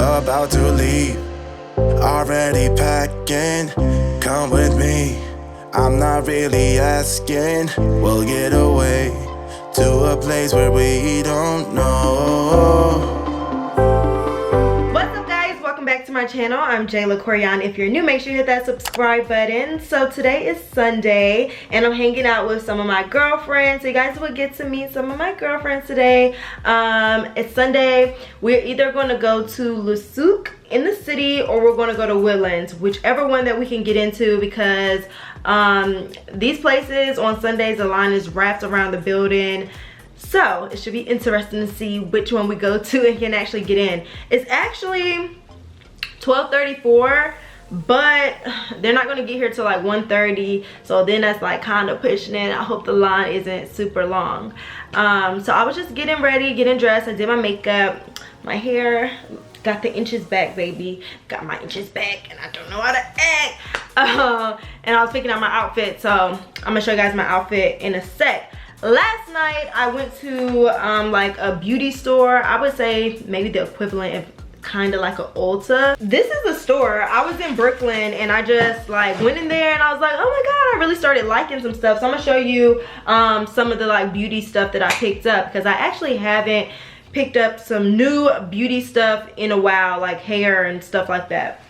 about to leave, already packing. Come with me, I'm not really asking. We'll get away to a place where we don't know. What's up, guys? Welcome back to my channel. I'm Jayla Koriyan. If you're new, make sure you hit that subscribe button. So today is Sunday and I'm hanging out with some of my girlfriends. So you guys will get to meet some of my girlfriends today. It's Sunday. We're either going to go to Lusuk in the city or we're going to go to Woodlands, whichever one that we can get into, because these places on Sundays, the line is wrapped around the building. So it should be interesting to see which one we go to and can actually get in. It's actually 12:34, but they're not going to get here till like 1:30, so then that's like kind of pushing it. I hope the line isn't super long. So I was just getting ready, getting dressed. I did my makeup, my hair, got the inches back, baby. Got my inches back and I don't know how to act. And I was picking out my outfit, so I'm gonna show you guys my outfit in a sec. Last night I went to like a beauty store. I would say maybe the equivalent of kind of like an Ulta. This is the store. I was in Brooklyn and I just like went in there and I was like, oh my god, I really started liking some stuff. So I'm gonna show you some of the like beauty stuff that I picked up, because I actually haven't picked up some new beauty stuff in a while, like hair and stuff like that.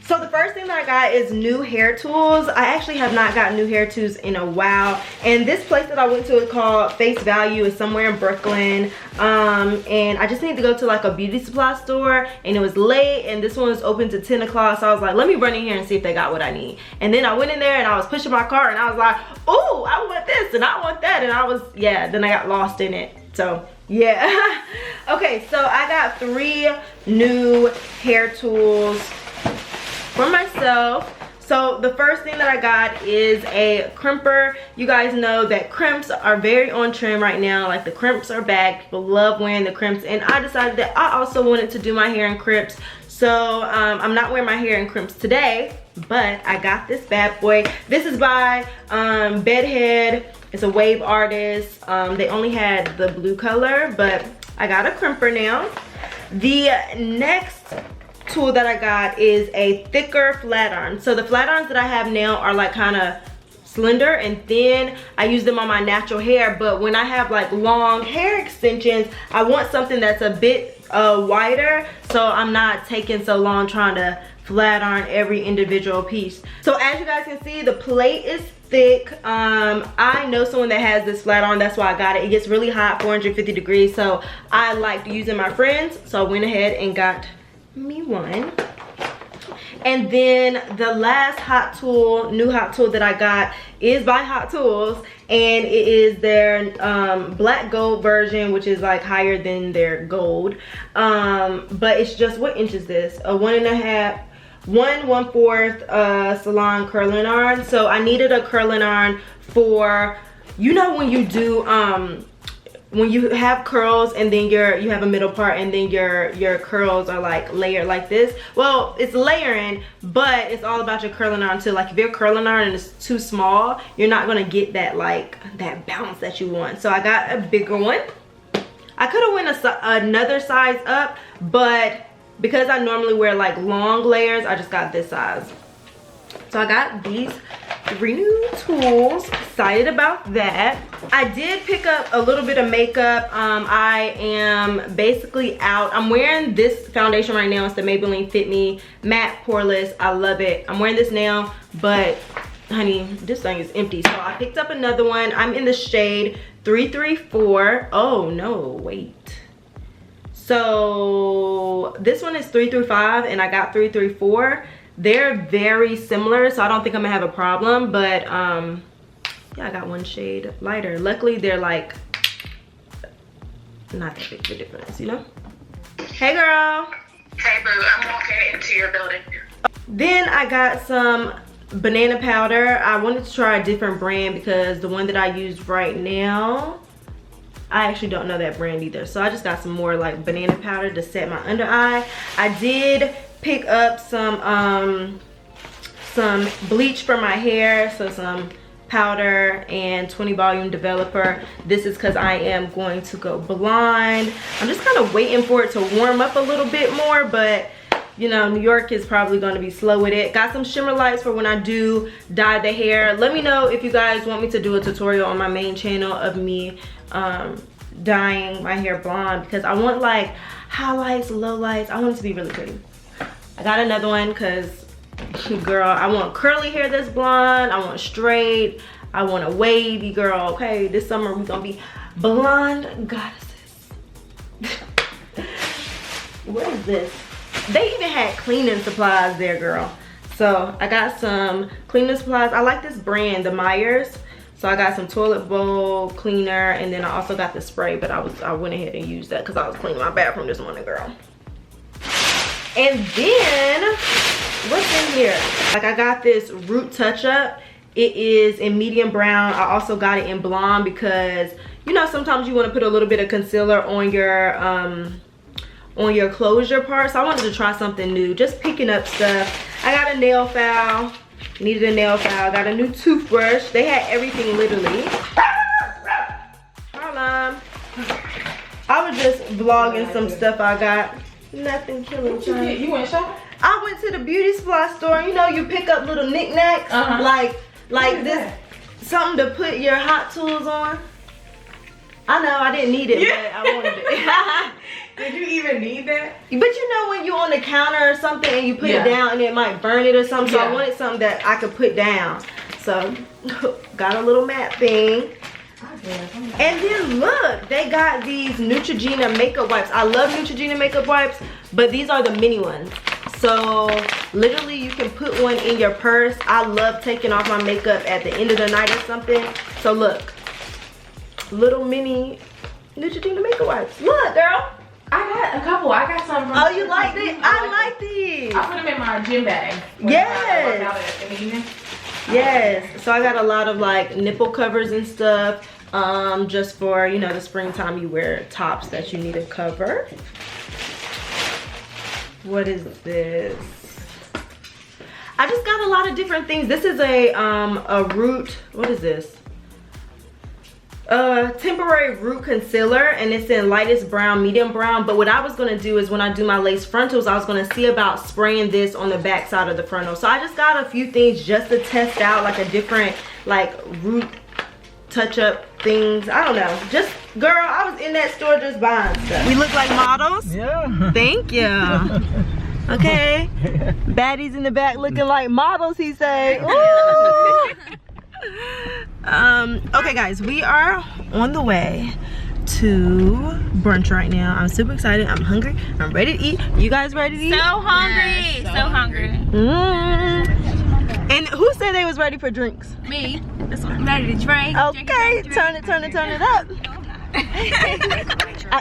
So the first thing that I got is new hair tools. I actually have not gotten new hair tools in a while. And this place that I went to is called Face Value. It's somewhere in Brooklyn. And I just need to go to like a beauty supply store. And it was late and this one was open to 10 o'clock. So I was like, let me run in here and see if they got what I need. And then I went in there and I was pushing my cart and I was like, oh, I want this and I want that. And I was, yeah, then I got lost in it. So yeah. Okay, so I got 3 new hair tools for myself. So the first thing that I got is a crimper. You guys know that crimps are very on trend right now. Like the crimps are back. People love wearing the crimps, and I decided that I also wanted to do my hair in crimps. So I'm not wearing my hair in crimps today, but I got this bad boy. This is by Bedhead. It's a wave artist. They only had the blue color, but I got a crimper now. The next tool that I got is a thicker flat iron. So the flat irons that I have now are like kind of slender and thin. I use them on my natural hair, but when I have like long hair extensions, I want something that's a bit wider, so I'm not taking so long trying to flat iron every individual piece. So as you guys can see, the plate is thick. I know someone that has this flat iron, that's why I got it. It gets really hot, 450 degrees, so I like using my friends, so I went ahead and got me one. And then the last new hot tool that I got is by Hot Tools, and it is their black gold version, which is like higher than their gold. But it's just, what inch is this? A 1.5, 1/4 salon curling iron. So I needed a curling iron for, you know, when you do when you have curls and then you have a middle part and then your curls are like layered like this. Well, it's layering, but it's all about your curling iron too. Like if your curling iron is too small, you're not gonna get that like that bounce that you want. So I got a bigger one. I could have went another size up, but because I normally wear like long layers, I just got this size. So I got these 3 new tools. Excited about that. I did pick up a little bit of makeup. I am basically out. I'm wearing this foundation right now. It's the Maybelline Fit Me Matte Poreless. I love it. I'm wearing this now, but honey, this thing is empty. So I picked up another one. I'm in the shade 334. Oh no, wait. So this one is 335 and I got 334. They're very similar, so I don't think I'm gonna have a problem, but yeah, I got one shade lighter. Luckily they're like not that big of a difference, you know. Hey girl. Hey boo, I'm walking into your building. Then I got some banana powder. I wanted to try a different brand because the one that I use right now, I actually don't know that brand either. So I just got some more like banana powder to set my under eye. I did pick up some bleach for my hair, so some powder and 20 volume developer. This is because I am going to go blonde. I'm just kind of waiting for it to warm up a little bit more, but you know, New York is probably going to be slow with it. Got some shimmer lights for when I do dye the hair. Let me know if you guys want me to do a tutorial on my main channel of me dyeing my hair blonde, because I want like highlights, lowlights. I want it to be really pretty. I got another one because, girl, I want curly hair that's blonde. I want straight. I want a wavy, girl. Okay, this summer we're going to be blonde goddesses. What is this? They even had cleaning supplies there, girl. So I got some cleaning supplies. I like this brand, the Myers. So I got some toilet bowl cleaner, and then I also got the spray, but I went ahead and used that because I was cleaning my bathroom this morning, girl. And then what's in here? Like, I got this root touch up. It is in medium brown. I also got it in blonde because, you know, sometimes you want to put a little bit of concealer on your closure part. So I wanted to try something new, just picking up stuff. I got a nail file. Needed a nail file. Got a new toothbrush. They had everything literally. Harlem. I was just vlogging some stuff I got. Nothing killing. What you did? You went shopping? I went to the beauty supply store. You know, you pick up little knickknacks, like this, something to put your hot tools on. I know I didn't need it, but I wanted it. Did you even need that? But you know when you're on the counter or something and you put it down and it might burn it or something, so I wanted something that I could put down. So got a little mat thing. And then look, they got these Neutrogena makeup wipes. I love Neutrogena makeup wipes, but these are the mini ones. So literally you can put one in your purse. I love taking off my makeup at the end of the night or something. So look, little mini Neutrogena makeup wipes. Look, girl. I got a couple. I got some from. Oh, you like these? I like these. I put them in my gym bag. Yes. I work out in the evening. Yes. So I got a lot of like nipple covers and stuff. Just for, you know, the springtime, you wear tops that you need to cover. What is this? I just got a lot of different things. This is a root. What is this? Temporary root concealer, and it's in lightest brown, medium brown. But what I was gonna do is when I do my lace frontals, I was gonna see about spraying this on the back side of the frontal. So I just got a few things just to test out, like a different like root touch up things. I don't know, just girl, I was in that store just buying stuff. We look like models. Yeah. Thank you. Okay. Baddies in the back looking like models, he say. Ooh. Okay guys, we are on the way to brunch right now. I'm super excited. I'm hungry. I'm ready to eat. You guys ready to eat? So hungry. So hungry. And who said they was ready for drinks? Me. I'm ready to drink. Okay, turn it up.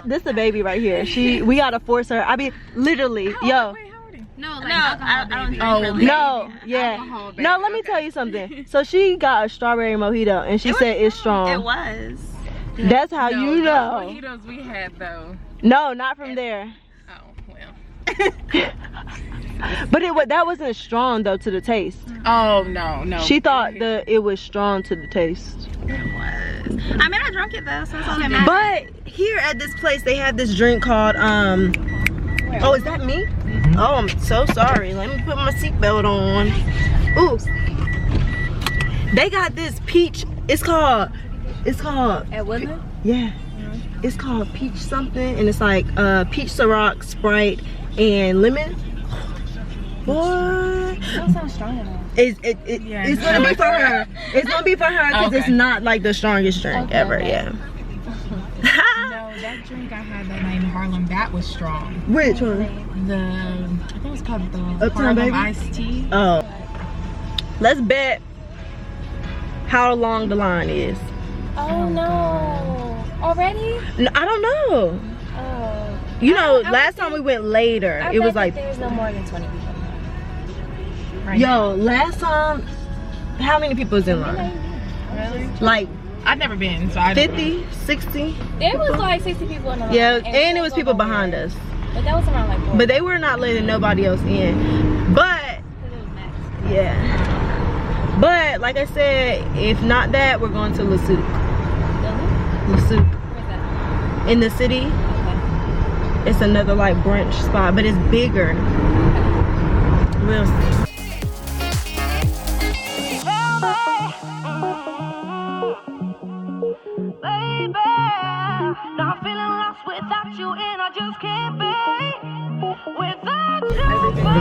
This is a baby right here. We gotta force her. I mean, literally, yo. No, I don't drink. Oh, no, yeah. No, let me tell you something. So she got a strawberry mojito and she said it's strong. It was. That's how you know. Mojitos we had though. No, not from there. Oh well. But that wasn't strong though to the taste. Oh no. She thought it was strong to the taste. It was. I mean, I drank it though, so it's all that matters. But here at this place, they have this drink called oh, is that me? Oh, I'm so sorry. Let me put my seatbelt on. Ooh. They got this peach. It's called. At Woodland? Yeah. It's called peach something, and it's like peach Ciroc, Sprite, and lemon. Boy. That sounds strong enough. It's gonna be for her. It's gonna be for her because it's not like the strongest drink ever. Okay. Yeah. No, that drink I had that night in Harlem, that was strong. Which one? I think it was called the Uptown Harlem Baby? Iced Tea. Oh. Let's bet how long the line is. Oh no. Already? No, I don't know. Oh. You know, last time we went later, it was like there's no more than 20 people. Right. yo, last time, how many people was in line? Really? Like I've never been, so I don't know. 50, 60? There was like 60 people in the line. Yeah, and it was people behind us. But that was around like 4. But they were not letting nobody else in. But, Because it was max. yeah. But like I said, if not that, we're going to Le Souk. Le Souk. Where's that? In the city. Okay. It's another like brunch spot, but it's bigger. We'll see.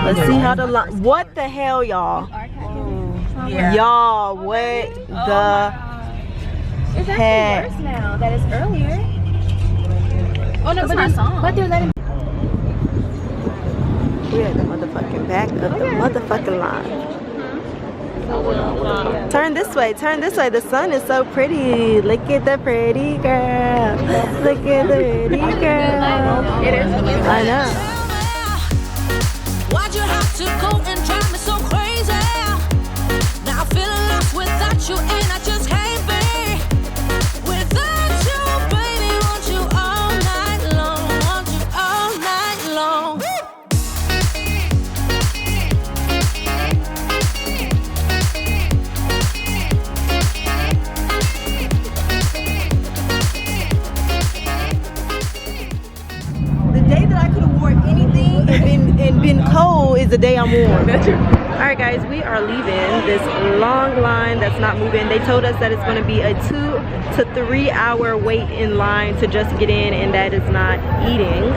Let's see how the line. What the hell, y'all? Y'all, what the It's heck? actually worse now that it's earlier. Oh no, but they're letting. We're at the motherfucking back of the motherfucking line. Turn this way, turn this way. The sun is so pretty. Look at the pretty girl. Look at the pretty girl. It is. I know. Why'd you have to go and drive me so crazy? Now I'm feeling lost without you, and I just can't be without you, baby. Want you all night long, want you all night long. The day that I could have worn anything and been cold is the day I'm warm. Alright guys, we are leaving this long line that's not moving. They told us that it's going to be a 2 to 3 hour wait in line to just get in, and that is not eating.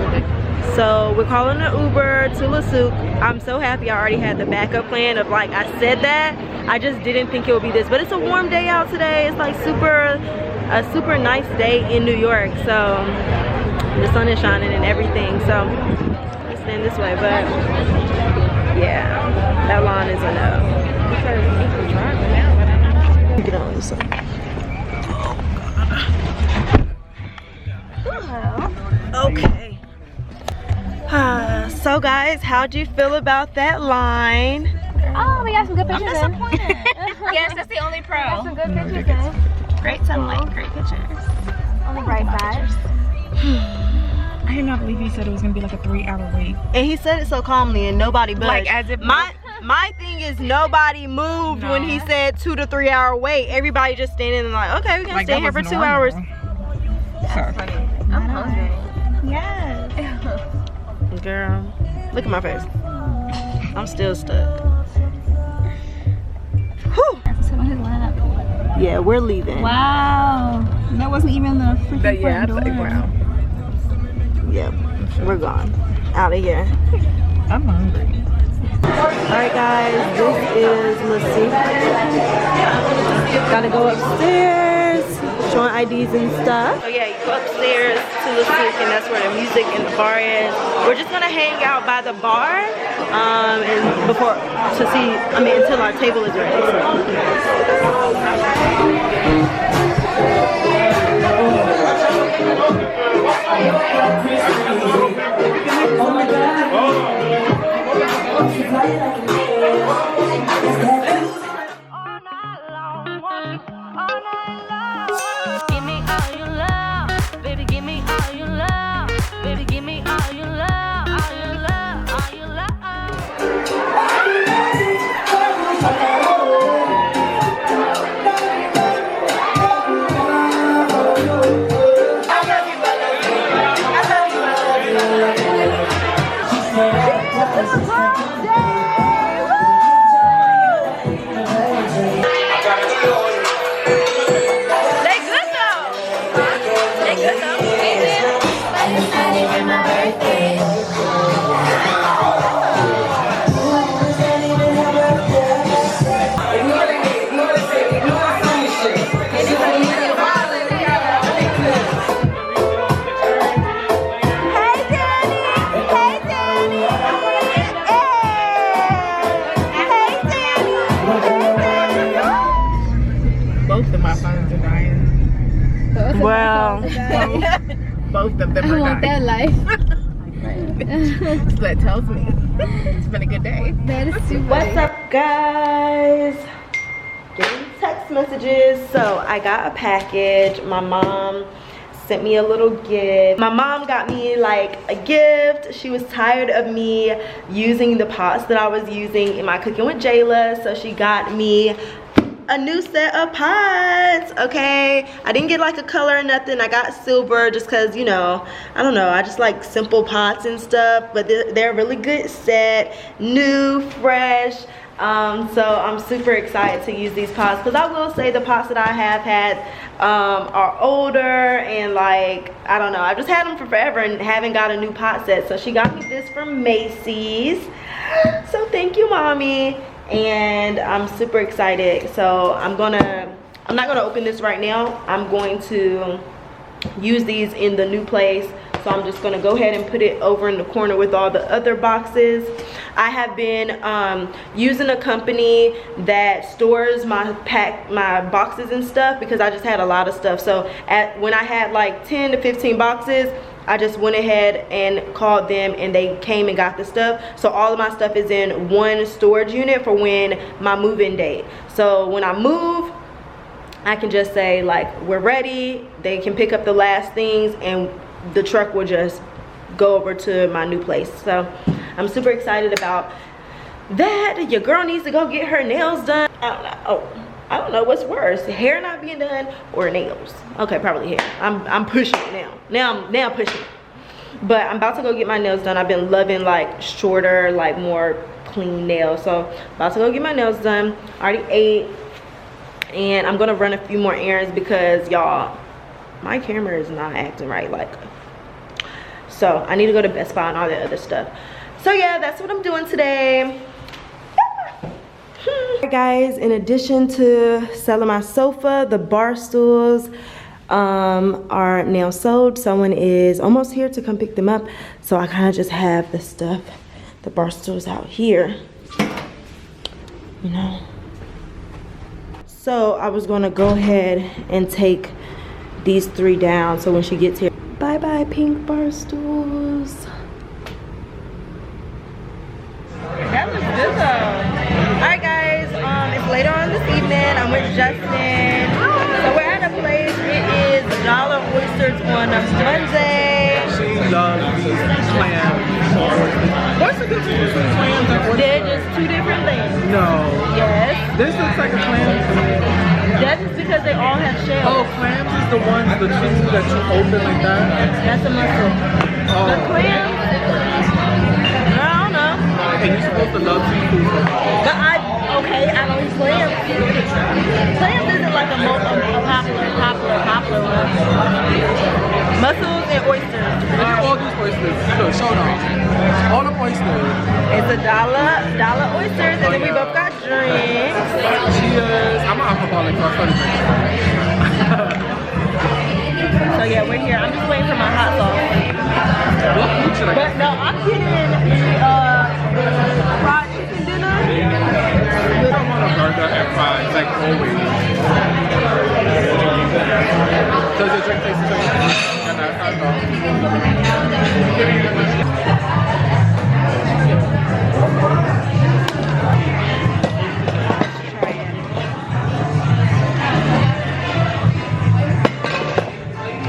So we're calling an Uber to Le Souk. I'm so happy I already had the backup plan of like, I said that, I just didn't think it would be this. But it's a warm day out today. It's like a super nice day in New York. So the sun is shining and everything. So let's stand this way, but yeah, that line is a no. Get on this side. Okay. So guys, how'd you feel about that line? Oh, we got some good pictures. I'm disappointed. Yes, that's the only pro. Some good pictures in. Great sunlight, great pictures. On the bright side. I did not believe he said it was gonna be like a 3 hour wait. And he said it so calmly and nobody budged. Like as if my thing is nobody moved when he said 2 to 3 hour wait. Everybody just standing and like, okay, we're gonna stay here for 2 hours. That's funny. I'm hungry. Yes. Girl, look at my face. I'm still stuck. Whew. Sit on his lap. Yeah, we're leaving. Wow. That wasn't even the freaking front door. Wow. Yep, we're gone. Out of here. I'm hungry. Alright guys, this is Le Souk. Gotta go upstairs, showing IDs and stuff. So yeah, you go upstairs to Le Souk, and that's where the music and the bar is. We're just gonna hang out by the bar and until our table is ready. Give me all your love, baby. Give me all your love, baby. Give me all your love, all your love, all your love. Both of my phones are dying. Well, Both of them are want that dying. life. So that tells me it's been a good day. That is too what's up guys? Getting text messages. So I got a package. My mom sent me a little gift. My mom got me like a gift. She was tired of me using the pots that I was using in my cooking with Jayla, so she got me a new set of pots. Okay, I didn't get like a color or nothing. I got silver just because, you know, I don't know, I just like simple pots and stuff, but they're a really good set, new, fresh. So I'm super excited to use these pots, because I will say the pots that I have had are older, and like, I don't know, I've just had them for forever and haven't got a new pot set. So she got me this from Macy's, so thank you, mommy. And I'm super excited. So I'm not gonna open this right now. I'm going to use these in the new place. So I'm just gonna go ahead and put it over in the corner with all the other boxes. I have been using a company that stores my boxes and stuff, because I just had a lot of stuff. So when I had like 10 to 15 boxes, I just went ahead and called them, and they came and got the stuff. So all of my stuff is in one storage unit for when my move-in date. So when I move, I can just say like, we're ready. They can pick up the last things, and the truck will just go over to my new place. So I'm super excited about that. Your girl needs to go get her nails done. I don't know what's worse, hair not being done or nails. Okay, probably hair. I'm pushing it now. Now I'm pushing it. But I'm about to go get my nails done. I've been loving like shorter, like more clean nails. So about to go get my nails done. I already ate, and I'm gonna run a few more errands because y'all, my camera is not acting right. Like, so I need to go to Best Buy and all that other stuff. So yeah, that's what I'm doing today. Alright guys, in addition to selling my sofa, the bar stools are now sold. Someone is almost here to come pick them up. So I kind of just have the stuff, the bar stools out here, you know. So I was gonna go ahead and take these 3 down, so when she gets here. Bye bye pink bar stools. That looks good though. Alright guys, it's later on this evening. I'm with Justin. So we're at a place. It is Dollar Oysters on a Monday. She loves these clams. What's the difference between clams and oysters? They're just 2 different things. No. Yes. This looks like a clam to me. That's just because they all have shells. Oh, clams is the ones, the 2 that you open like that? That's a mussel. Oh. The clams, I don't know. And you're supposed to love seafood. But I don't eat clams. Clams isn't like a popular one. Mussels and oysters. Look at all these oysters. Look, show them. All the oysters. It's a dollar oysters, and then we both got drinks. Cheers. I'm an alcoholic, so I started drinking. So yeah, we're here. I'm just waiting for my hot sauce. What food should I But get? no, I'm getting the fried chicken dinner. I want a burger and fries, like always. Does your drink taste the same? And I don't know.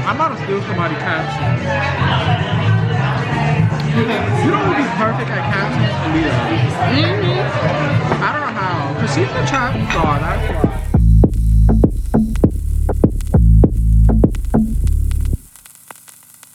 I'm about to steal somebody's caption. You don't want to be perfect at captions and be like, I don't know how, because she's the trap star, that's why.